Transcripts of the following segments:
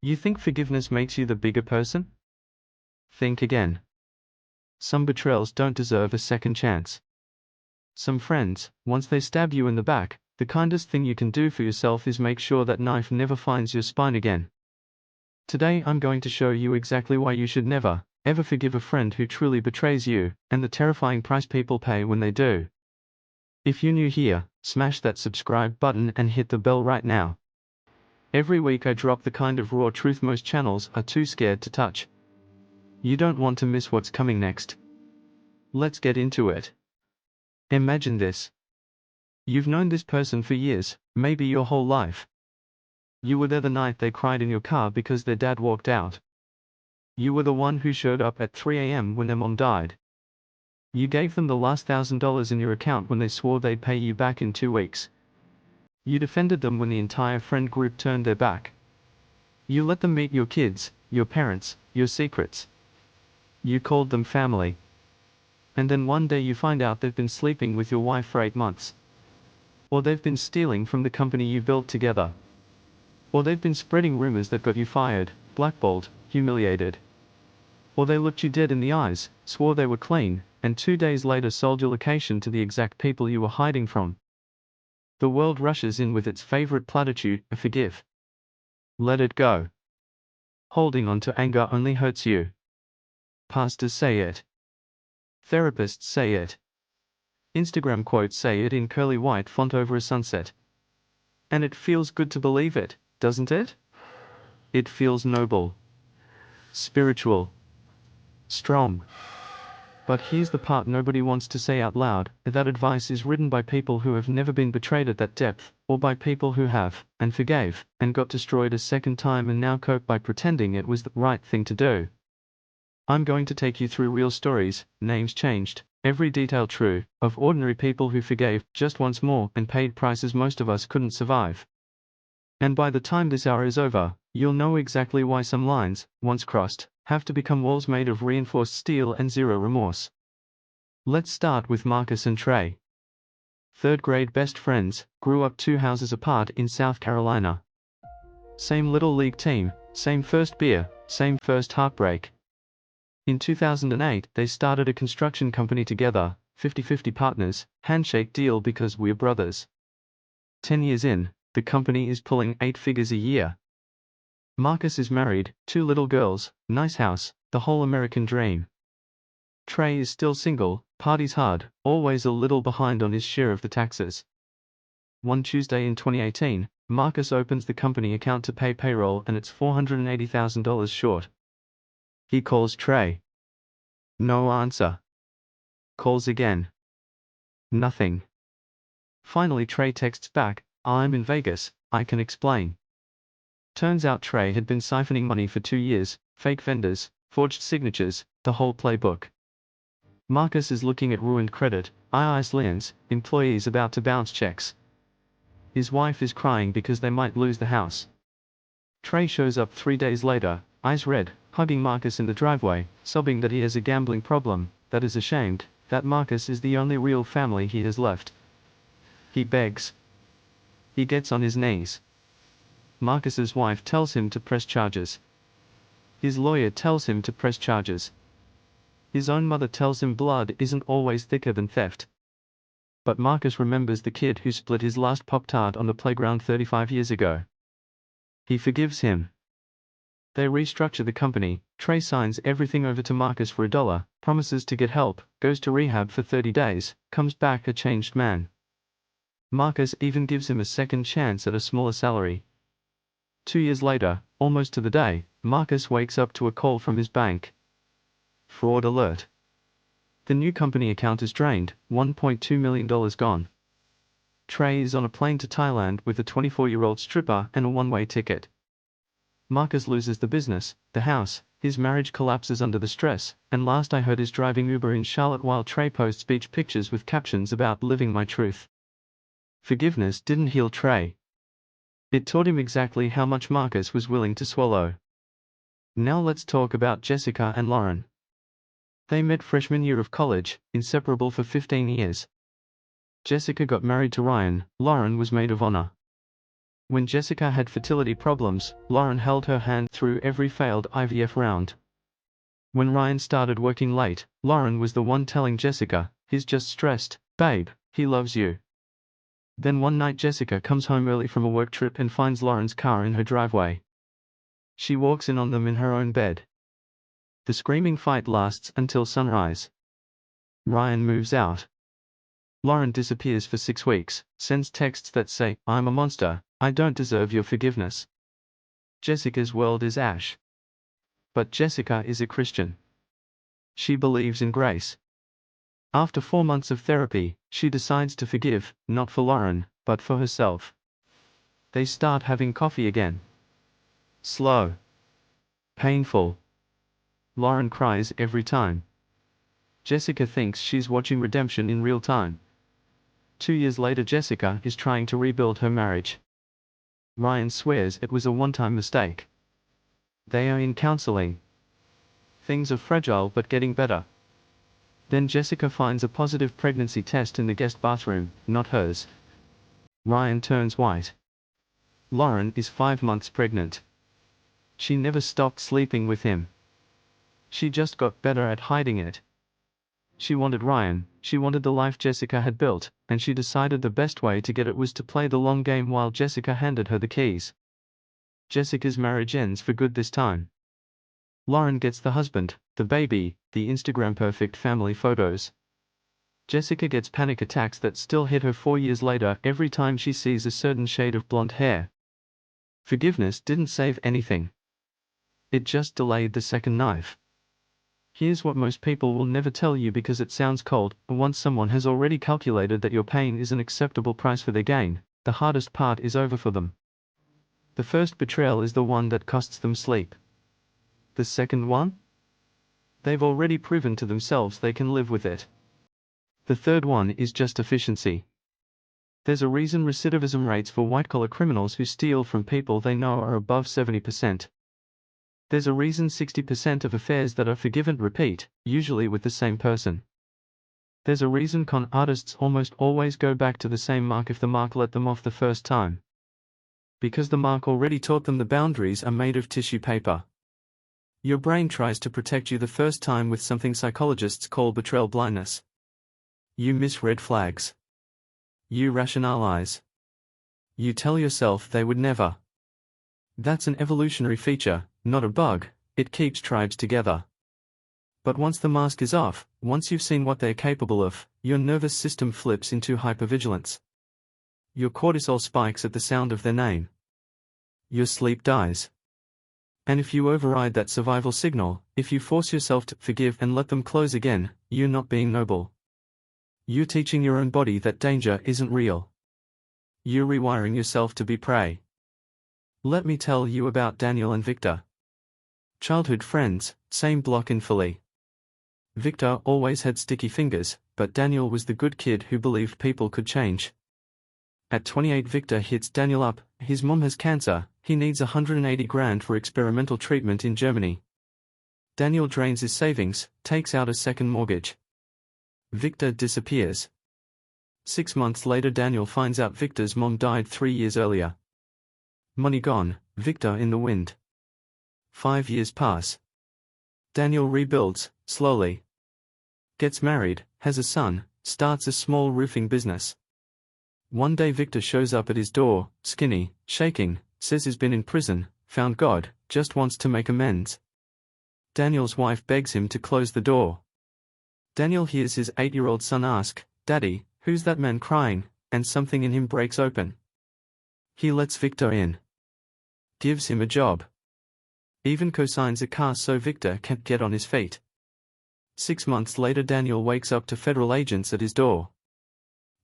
You think forgiveness makes you the bigger person? Think again. Some betrayals don't deserve a second chance. Some friends, once they stab you in the back, the kindest thing you can do for yourself is make sure that knife never finds your spine again. Today I'm going to show you exactly why you should never, ever forgive a friend who truly betrays you, and the terrifying price people pay when they do. If you're new here, smash that subscribe button and hit the bell right now. Every week I drop the kind of raw truth most channels are too scared to touch. You don't want to miss what's coming next. Let's get into it. Imagine this. You've known this person for years, maybe your whole life. You were there the night they cried in your car because their dad walked out. You were the one who showed up at 3 a.m. when their mom died. You gave them the last $1,000 in your account when they swore they'd pay you back in 2 weeks. You defended them when the entire friend group turned their back. You let them meet your kids, your parents, your secrets. You called them family. And then one day you find out they've been sleeping with your wife for 8 months. Or they've been stealing from the company you built together. Or they've been spreading rumors that got you fired, blackballed, humiliated. Or they looked you dead in the eyes, swore they were clean, and 2 days later sold your location to the exact people you were hiding from. The world rushes in with its favorite platitude, forgive. Let it go. Holding on to anger only hurts you. Pastors say it. Therapists say it. Instagram quotes say it in curly white font over a sunset. And it feels good to believe it, doesn't it? It feels noble, spiritual, strong. But here's the part nobody wants to say out loud, that advice is written by people who have never been betrayed at that depth, or by people who have, and forgave, and got destroyed a second time and now cope by pretending it was the right thing to do. I'm going to take you through real stories, names changed, every detail true, of ordinary people who forgave just once more and paid prices most of us couldn't survive. And by the time this hour is over, you'll know exactly why some lines, once crossed, have to become walls made of reinforced steel and zero remorse. Let's start with Marcus and Trey. Third grade best friends, grew up 2 houses apart in South Carolina. Same little league team, same first beer, same first heartbreak. In 2008 they started a construction company together, 50-50 partners, handshake deal because we're brothers. 10 years in, the company is pulling 8 figures a year. Marcus is married, 2 little girls, nice house, the whole American dream. Trey is still single, parties hard, always a little behind on his share of the taxes. One Tuesday in 2018, Marcus opens the company account to pay payroll and it's $480,000 short. He calls Trey. No answer. Calls again. Nothing. Finally Trey texts back, I'm in Vegas, I can explain. Turns out Trey had been siphoning money for 2 years, fake vendors, forged signatures, the whole playbook. Marcus is looking at ruined credit, IRS liens, employees about to bounce checks. His wife is crying because they might lose the house. Trey shows up 3 days later, eyes red, hugging Marcus in the driveway, sobbing that he has a gambling problem, that is ashamed, that Marcus is the only real family he has left. He begs. He gets on his knees. Marcus's wife tells him to press charges. His lawyer tells him to press charges. His own mother tells him blood isn't always thicker than theft. But Marcus remembers the kid who split his last Pop-Tart on the playground 35 years ago. He forgives him. They restructure the company, Trey signs everything over to Marcus for $1, promises to get help, goes to rehab for 30 days, comes back a changed man. Marcus even gives him a second chance at a smaller salary. 2 years later, almost to the day, Marcus wakes up to a call from his bank. Fraud alert. The new company account is drained, $1.2 million gone. Trey is on a plane to Thailand with a 24-year-old stripper and a one-way ticket. Marcus loses the business, the house, his marriage collapses under the stress, and last I heard is driving Uber in Charlotte while Trey posts beach pictures with captions about living my truth. Forgiveness didn't heal Trey. It taught him exactly how much Marcus was willing to swallow. Now let's talk about Jessica and Lauren. They met freshman year of college, inseparable for 15 years. Jessica got married to Ryan, Lauren was maid of honor. When Jessica had fertility problems, Lauren held her hand through every failed IVF round. When Ryan started working late, Lauren was the one telling Jessica, "He's just stressed, babe, he loves you." Then one night Jessica comes home early from a work trip and finds Lauren's car in her driveway. She walks in on them in her own bed. The screaming fight lasts until sunrise. Ryan moves out. Lauren disappears for 6 weeks, sends texts that say, "I'm a monster, I don't deserve your forgiveness." Jessica's world is ash. But Jessica is a Christian. She believes in grace. After 4 months of therapy, she decides to forgive, not for Lauren, but for herself. They start having coffee again. Slow. Painful. Lauren cries every time. Jessica thinks she's watching redemption in real time. 2 years later, Jessica is trying to rebuild her marriage. Ryan swears it was a one-time mistake. They are in counseling. Things are fragile but getting better. Then Jessica finds a positive pregnancy test in the guest bathroom, not hers. Ryan turns white. Lauren is 5 months pregnant. She never stopped sleeping with him. She just got better at hiding it. She wanted Ryan, she wanted the life Jessica had built, and she decided the best way to get it was to play the long game while Jessica handed her the keys. Jessica's marriage ends for good this time. Lauren gets the husband, the baby, the Instagram perfect family photos. Jessica gets panic attacks that still hit her 4 years later every time she sees a certain shade of blonde hair. Forgiveness didn't save anything. It just delayed the second knife. Here's what most people will never tell you because it sounds cold: once someone has already calculated that your pain is an acceptable price for their gain, the hardest part is over for them. The first betrayal is the one that costs them sleep. The second one? They've already proven to themselves they can live with it. The third one is just efficiency. There's a reason recidivism rates for white-collar criminals who steal from people they know are above 70%. There's a reason 60% of affairs that are forgiven repeat, usually with the same person. There's a reason con artists almost always go back to the same mark if the mark let them off the first time. Because the mark already taught them the boundaries are made of tissue paper. Your brain tries to protect you the first time with something psychologists call betrayal blindness. You miss red flags. You rationalize. You tell yourself they would never. That's an evolutionary feature, not a bug. It keeps tribes together. But once the mask is off, once you've seen what they're capable of, your nervous system flips into hypervigilance. Your cortisol spikes at the sound of their name. Your sleep dies. And if you override that survival signal, if you force yourself to forgive and let them close again, you're not being noble. You're teaching your own body that danger isn't real. You're rewiring yourself to be prey. Let me tell you about Daniel and Victor. Childhood friends, same block in Philly. Victor always had sticky fingers, but Daniel was the good kid who believed people could change. At 28, Victor hits Daniel up: his mom has cancer, he needs 180 grand for experimental treatment in Germany. Daniel drains his savings, takes out a second mortgage. Victor disappears. 6 months later, Daniel finds out Victor's mom died 3 years earlier. Money gone, Victor in the wind. 5 years pass. Daniel rebuilds, slowly. Gets married, has a son, starts a small roofing business. One day Victor shows up at his door, skinny, shaking, says he's been in prison, found God, just wants to make amends. Daniel's wife begs him to close the door. Daniel hears his 8-year-old son ask, "Daddy, who's that man crying?" and something in him breaks open. He lets Victor in. Gives him a job. Even co-signs a car so Victor can't get on his feet. 6 months later, Daniel wakes up to federal agents at his door.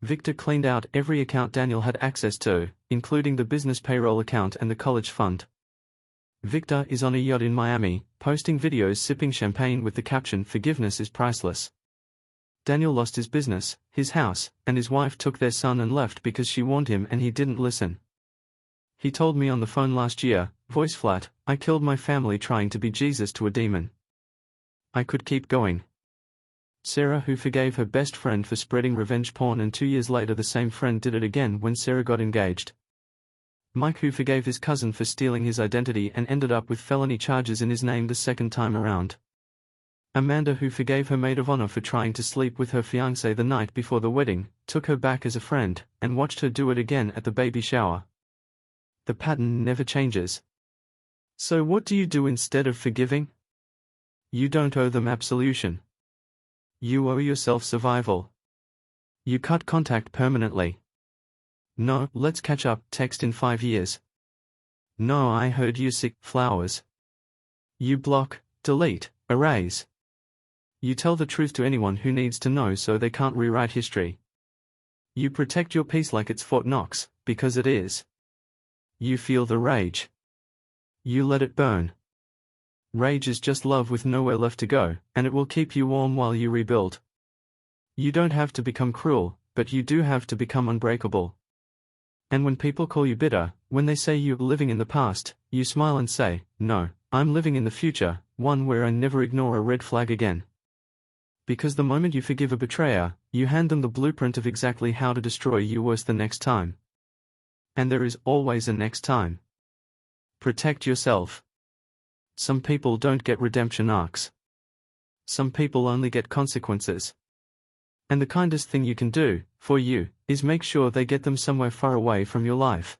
Victor cleaned out every account Daniel had access to, including the business payroll account and the college fund. Victor is on a yacht in Miami, posting videos sipping champagne with the caption, "Forgiveness is priceless." Daniel lost his business, his house, and his wife took their son and left because she warned him and he didn't listen. He told me on the phone last year, voice flat, "I killed my family trying to be Jesus to a demon." I could keep going. Sarah, who forgave her best friend for spreading revenge porn, and 2 years later the same friend did it again when Sarah got engaged. Mike, who forgave his cousin for stealing his identity and ended up with felony charges in his name the second time around. Amanda, who forgave her maid of honor for trying to sleep with her fiancé the night before the wedding, took her back as a friend, and watched her do it again at the baby shower. The pattern never changes. So what do you do instead of forgiving? You don't owe them absolution. You owe yourself survival. You cut contact permanently. No, let's catch up, text in 5 years. No, I heard you sick, flowers. You block, delete, erase. You tell the truth to anyone who needs to know so they can't rewrite history. You protect your peace like it's Fort Knox, because it is. You feel the rage. You let it burn. Rage is just love with nowhere left to go, and it will keep you warm while you rebuild. You don't have to become cruel, but you do have to become unbreakable. And when people call you bitter, when they say you're living in the past, you smile and say, no, I'm living in the future, one where I never ignore a red flag again. Because the moment you forgive a betrayer, you hand them the blueprint of exactly how to destroy you worse the next time. And there is always a next time. Protect yourself. Some people don't get redemption arcs. Some people only get consequences. And the kindest thing you can do, for you, is make sure they get them somewhere far away from your life.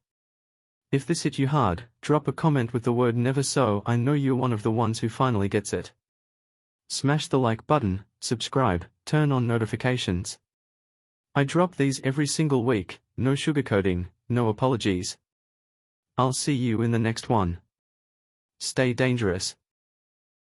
If this hit you hard, drop a comment with the word never so I know you're one of the ones who finally gets it. Smash the like button, subscribe, turn on notifications. I drop these every single week, no sugarcoating, no apologies. I'll see you in the next one. Stay dangerous.